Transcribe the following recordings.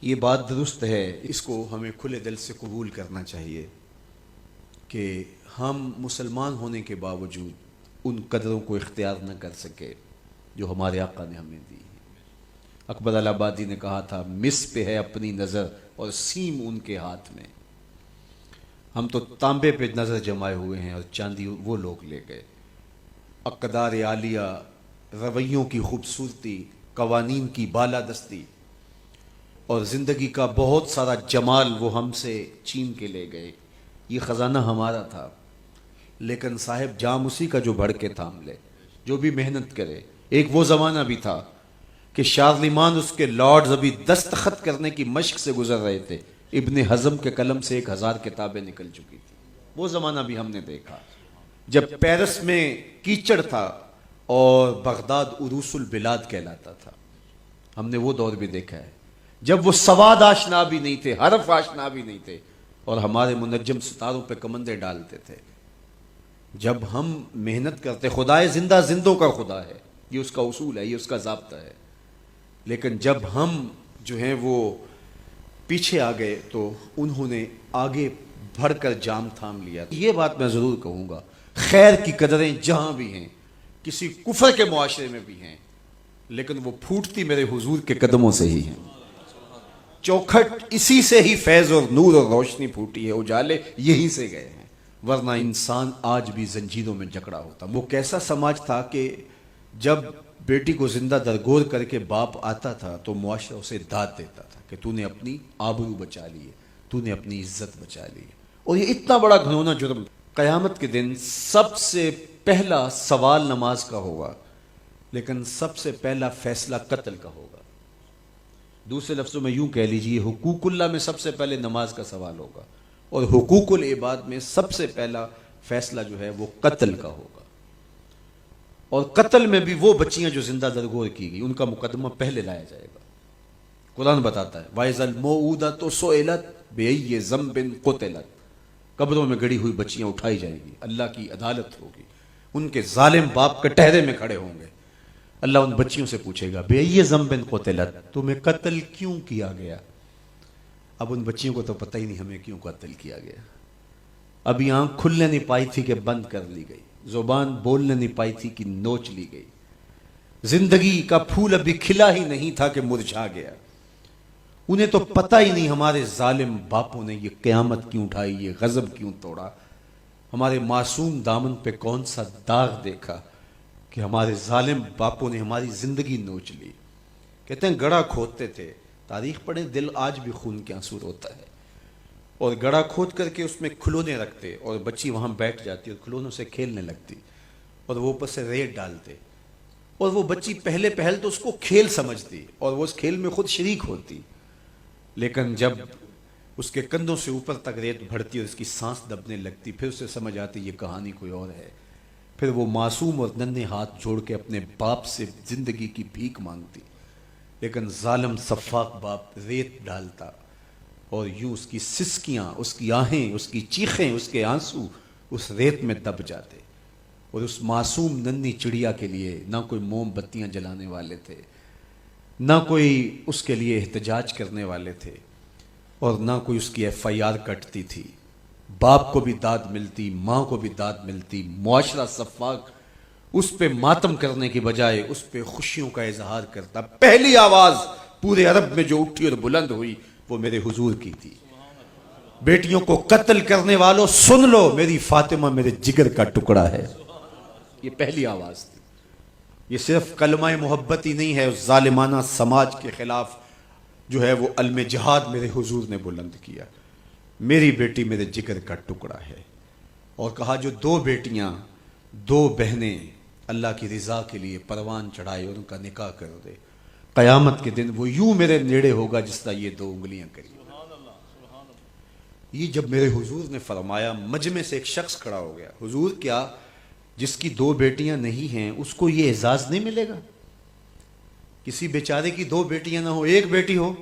یہ بات درست ہے، اس کو ہمیں کھلے دل سے قبول کرنا چاہیے کہ ہم مسلمان ہونے کے باوجود ان قدروں کو اختیار نہ کر سکے جو ہمارے آقا نے ہمیں دی۔ اکبر الہٰبادی نے کہا تھا، مس پہ ہے اپنی نظر اور سیم ان کے ہاتھ میں۔ ہم تو تانبے پہ نظر جمائے ہوئے ہیں اور چاندی وہ لوگ لے گئے۔ اقدار عالیہ، رویوں کی خوبصورتی، قوانین کی بالادستی اور زندگی کا بہت سارا جمال وہ ہم سے چھین کے لے گئے۔ یہ خزانہ ہمارا تھا، لیکن صاحب جام اسی کا جو بڑھ کے تھام لے، جو بھی محنت کرے۔ ایک وہ زمانہ بھی تھا کہ شارلمان اس کے لارڈز ابھی دستخط کرنے کی مشق سے گزر رہے تھے، ابن حزم کے قلم سے 1000 کتابیں نکل چکی تھی۔ وہ زمانہ بھی ہم نے دیکھا جب پیرس میں کیچڑ تھا اور بغداد عروس البلاد کہلاتا تھا۔ ہم نے وہ دور بھی دیکھا ہے جب وہ سواد آشنا بھی نہیں تھے، حرف آشنا بھی نہیں تھے، اور ہمارے منجم ستاروں پہ کمندے ڈالتے تھے۔ جب ہم محنت کرتے، خدائے زندہ زندوں کا خدا ہے، یہ اس کا اصول ہے، یہ اس کا ضابطہ ہے، لیکن جب ہم جو ہیں وہ پیچھے آ گئے تو انہوں نے آگے بڑھ کر جام تھام لیا۔ یہ بات میں ضرور کہوں گا، خیر کی قدریں جہاں بھی ہیں، کسی کفر کے معاشرے میں بھی ہیں، لیکن وہ پھوٹتی میرے حضور کے قدموں سے ہی ہیں۔ چوکھٹ اسی سے ہی فیض اور نور اور روشنی پھوٹی ہے، اجالے یہی سے گئے ہیں، ورنہ انسان آج بھی زنجیروں میں جکڑا ہوتا۔ وہ کیسا سماج تھا کہ جب بیٹی کو زندہ درگور کر کے باپ آتا تھا تو معاشرہ اسے داد دیتا تھا کہ تو نے اپنی آبرو بچا لی ہے، تو نے اپنی عزت بچا لی ہے۔ اور یہ اتنا بڑا گھنونا جرم، قیامت کے دن سب سے پہلا سوال نماز کا ہوگا، لیکن سب سے پہلا فیصلہ قتل کا ہوگا۔ دوسرے لفظوں میں یوں کہہ لیجئے، حقوق اللہ میں سب سے پہلے نماز کا سوال ہوگا، اور حقوق العباد میں سب سے پہلا فیصلہ جو ہے وہ قتل کا ہوگا۔ اور قتل میں بھی وہ بچیاں جو زندہ درگور کی گئی، ان کا مقدمہ پہلے لایا جائے گا۔ قرآن بتاتا ہے وَإِذَا الْمَوْءُودَةُ سُئِلَتْ بِأَيِّ ذَنبٍ قُتِلَتْ، قبروں میں گڑی ہوئی بچیاں اٹھائی جائیں گی، اللہ کی عدالت ہوگی، ان کے ظالم باپ کٹہرے میں کھڑے ہوں گے۔ اللہ ان بچیوں سے پوچھے گا بِأَيِّ ذَنبٍ قُتِلَتْ، تمہیں قتل کیوں کیا گیا؟ اب ان بچیوں کو تو پتہ ہی نہیں ہمیں کیوں قتل کیا گیا۔ ابھی آنکھ کھلنے نہیں پائی تھی کہ بند کر لی گئی، زبان بولنے نہیں پائی تھی کہ نوچ لی گئی، زندگی کا پھول ابھی کھلا ہی نہیں تھا کہ مرجھا گیا۔ انہیں تو پتہ ہی نہیں ہمارے ظالم باپوں نے یہ قیامت کیوں اٹھائی، یہ غضب کیوں توڑا، ہمارے معصوم دامن پہ کون سا داغ دیکھا کہ ہمارے ظالم باپوں نے ہماری زندگی نوچ لی۔ کہتے ہیں گڑھا کھودتے تھے، تاریخ پڑھیں، دل آج بھی خون کے آنسو روتا ہے، اور گڑھا کھود کر کے اس میں کھلونے رکھتے اور بچی وہاں بیٹھ جاتی اور کھلونوں سے کھیلنے لگتی، اور وہ اوپر سے ریت ڈالتے، اور وہ بچی پہلے پہل تو اس کو کھیل سمجھتی اور وہ اس کھیل میں خود شریک ہوتی، لیکن جب اس کے کندھوں سے اوپر تک ریت بڑھتی اور اس کی سانس دبنے لگتی، پھر اسے سمجھ آتی یہ کہانی کوئی اور ہے۔ پھر وہ معصوم اور ننھے ہاتھ جوڑ کے اپنے باپ سے زندگی کی بھیک مانگتی، لیکن ظالم سفاک باپ ریت ڈالتا، اور یوں اس کی سسکیاں، اس کی آہیں، اس کی چیخیں، اس کے آنسو اس ریت میں دب جاتے۔ اور اس معصوم ننھی چڑیا کے لیے نہ کوئی موم بتیاں جلانے والے تھے، نہ کوئی اس کے لیے احتجاج کرنے والے تھے، اور نہ کوئی اس کی FIR کٹتی تھی۔ باپ کو بھی داد ملتی، ماں کو بھی داد ملتی، معاشرہ سفاک اس پہ ماتم کرنے کی بجائے اس پہ خوشیوں کا اظہار کرتا۔ پہلی آواز پورے عرب میں جو اٹھی اور بلند ہوئی وہ میرے حضور کی تھی، بیٹیوں کو قتل کرنے والوں سن لو، میری فاطمہ میرے جگر کا ٹکڑا ہے، یہ پہلی آواز تھی۔ یہ صرف کلمہ محبت ہی نہیں ہے، اس ظالمانہ سماج کے خلاف جو ہے وہ علم جہاد میرے حضور نے بلند کیا، میری بیٹی میرے جگر کا ٹکڑا ہے۔ اور کہا جو 2 بیٹیاں، 2 بہنیں اللہ کی رضا کے لیے پروان چڑھائے اور ان کا نکاح کر دے، قیامت کے دن وہ یوں میرے نیڑے ہوگا جس طرح یہ 2 انگلیاں کری۔ یہ جب میرے حضور نے فرمایا، مجمع سے ایک شخص کھڑا ہو گیا، حضور کیا جس کی 2 بیٹیاں نہیں ہیں اس کو یہ اعزاز نہیں ملے گا؟ کسی بیچارے کی 2 بیٹیاں نہ ہو، 1 بیٹی ہو،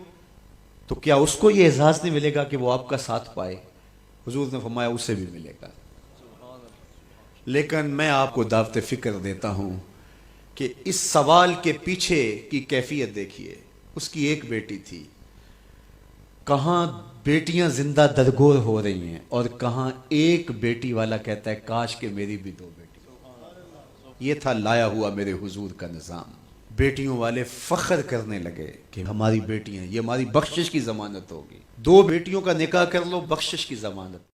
تو کیا اس کو یہ اعزاز نہیں ملے گا کہ وہ آپ کا ساتھ پائے؟ حضور نے فرمایا اسے بھی ملے گا۔ لیکن میں آپ کو دعوت فکر دیتا ہوں کہ اس سوال کے پیچھے کی کیفیت دیکھیے۔ اس کی 1 بیٹی تھی، کہاں بیٹیاں زندہ درگور ہو رہی ہیں اور کہاں ایک بیٹی والا کہتا ہے کاش کہ میری بھی 2 بیٹی۔ یہ تھا لایا ہوا میرے حضور کا نظام۔ بیٹیوں والے فخر کرنے لگے کہ ہماری بیٹیاں، یہ ہماری بخشش کی ضمانت ہوگی، 2 بیٹیوں کا نکاح کر لو، بخشش کی ضمانت۔